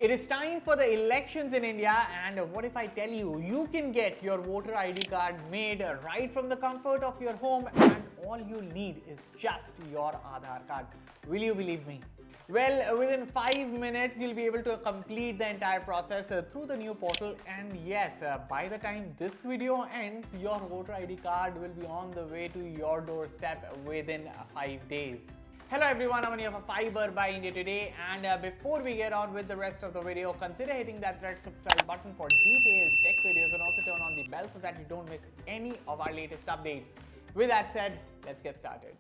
It is time for the elections in India, and what if I tell you, you can get your voter ID card made right from the comfort of your home, and all you need is just your Aadhaar card. Will you believe me? Well, within 5 minutes, you'll be able to complete the entire process through the new portal, and yes, by the time this video ends, your voter ID card will be on the way to your doorstep within 5 days. Hello everyone, I'm Ania for Fiber by India Today, and before we get on with the rest of the video, consider hitting that red subscribe button for detailed tech videos and also turn on the bell so that you don't miss any of our latest updates. With that said, let's get started.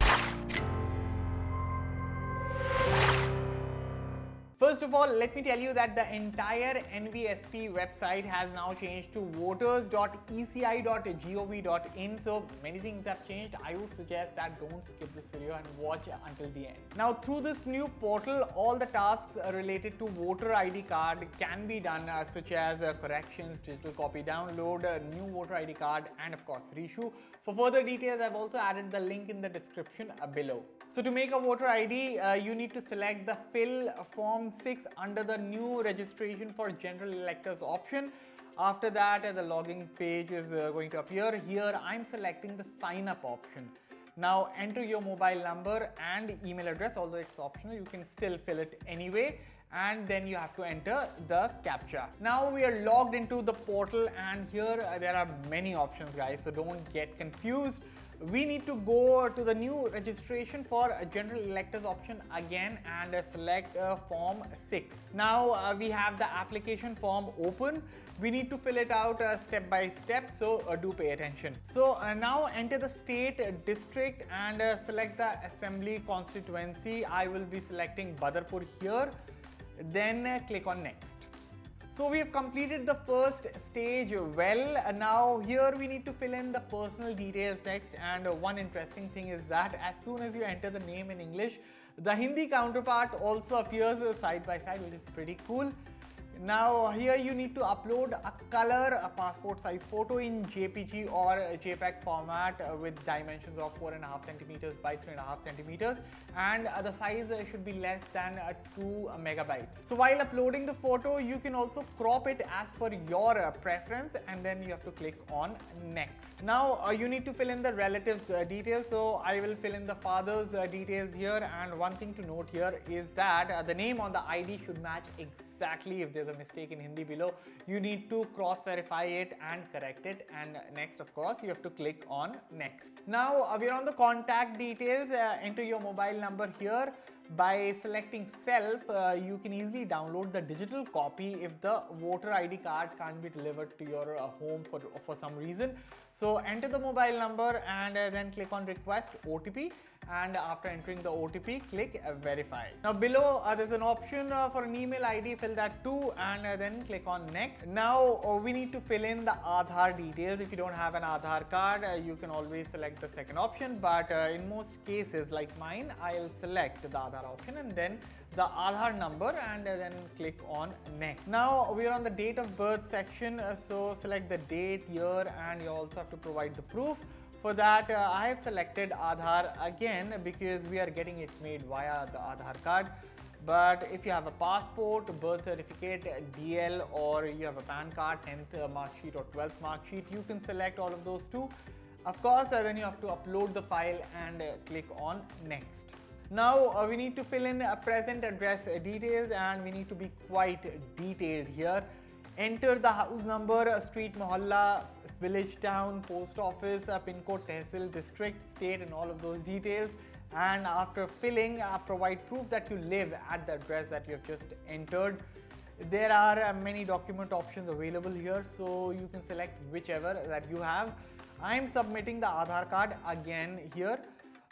First of all, let me tell you that the entire NVSP website has now changed to voters.eci.gov.in. So many things have changed. I would suggest that don't skip this video and watch until the end. Now, through this new portal, all the tasks related to voter ID card can be done, such as corrections, digital copy download, new voter ID card, and of course, reissue. For further details, I've also added the link in the description below. So to make a voter ID, you need to select the fill form 6 under the new registration for general electors option. After that, the login page is going to appear. Here, I'm selecting the sign up option. Now enter your mobile number and email address, although it's optional, you can still fill it anyway. And then you have to enter the CAPTCHA. Now we are logged into the portal, and here there are many options, guys, so don't get confused. We need to go to the new registration for a general electors option again and select form 6. Now we have the application form open. We need to fill it out step by step, so do pay attention. So now enter the state, district, and select the assembly constituency. I will be selecting Badarpur here. Then click on next. So we have completed the first stage well. Now here we need to fill in the personal details next, and one interesting thing is that as soon as you enter the name in English, the Hindi counterpart also appears side by side, which is pretty cool. Now here you need to upload a color, a passport size photo in JPG or JPEG format with dimensions of 4.5 centimeters by 3.5 centimeters, and the size should be less than 2 megabytes. So while uploading the photo, you can also crop it as per your preference, and then you have to click on next. Now you need to fill in the relatives details, so I will fill in the father's details here, and one thing to note here is that the name on the ID should match exactly. If there's a mistake in Hindi below, you need to cross verify it and correct it, and next, of course, you have to click on next. Now we're on the contact details. Enter your mobile number here. By selecting self, you can easily download the digital copy if the voter ID card can't be delivered to your home for some reason. So enter the mobile number and then click on request OTP, and after entering the OTP, click verify. Now below there's an option for an email ID, fill that too, and then click on next. Now we need to fill in the Aadhaar details. If you don't have an Aadhaar card, you can always select the second option, but in most cases like mine, I'll select the Aadhaar option and then the Aadhaar number, and then click on next. Now we are on the date of birth section, so select the date, year, and you also have to provide the proof. For that, I have selected Aadhaar again because we are getting it made via the Aadhaar card. But if you have a passport, birth certificate, DL, or you have a PAN card, 10th mark sheet or 12th mark sheet, you can select all of those too. Of course, then you have to upload the file and click on next. Now we need to fill in present address details, and we need to be quite detailed here. Enter the house number, street, mohalla, village, town, post office, pin code, tehsil, district, state, and all of those details. And after filling, provide proof that you live at the address that you have just entered. There are many document options available here, so you can select whichever that you have. I am submitting the Aadhaar card again here.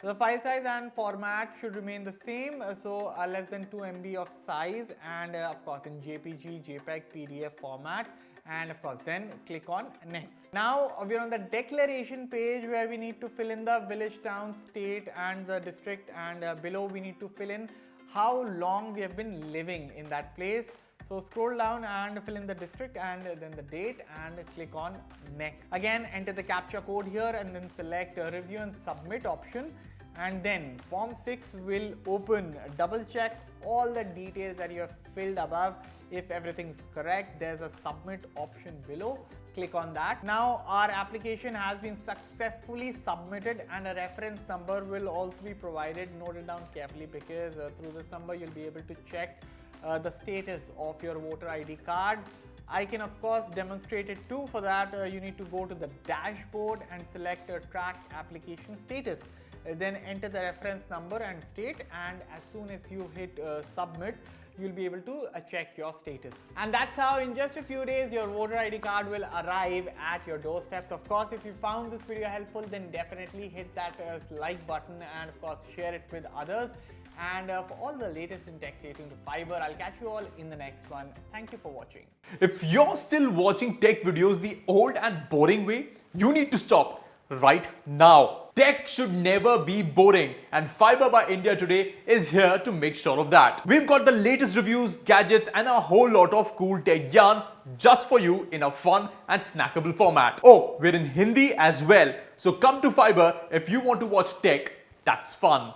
The file size and format should remain the same, so less than 2 MB of size, and of course in JPG, JPEG, PDF format, and of course then click on next. Now we're on the declaration page where we need to fill in the village, town, state, and the district, and below we need to fill in how long we have been living in that place. So scroll down and fill in the district and then the date and click on next. Again, enter the CAPTCHA code here and then select review and submit option. And then form 6 will open. Double check all the details that you have filled above. If everything's correct, there's a submit option below. Click on that. Now our application has been successfully submitted and a reference number will also be provided. Note it down carefully because through this number you'll be able to check the status of your voter ID card. I can of course demonstrate it too. For that you need to go to the dashboard and select track application status. Then enter the reference number and state, and as soon as you hit submit, you'll be able to check your status. And that's how in just a few days your voter ID card will arrive at your doorsteps. Of course, if you found this video helpful, then definitely hit that like button and of course share it with others. And for all the latest in tech, stay tuned to Fiber. I'll catch you all in the next one. Thank you for watching. If you're still watching tech videos the old and boring way, you need to stop right now. Tech should never be boring, and Fiber by India today is here to make sure of that. We've got the latest reviews, gadgets and a whole lot of cool tech yarn just for you in a fun and snackable format. Oh, we're in Hindi as well. So come to Fiber if you want to watch tech that's fun.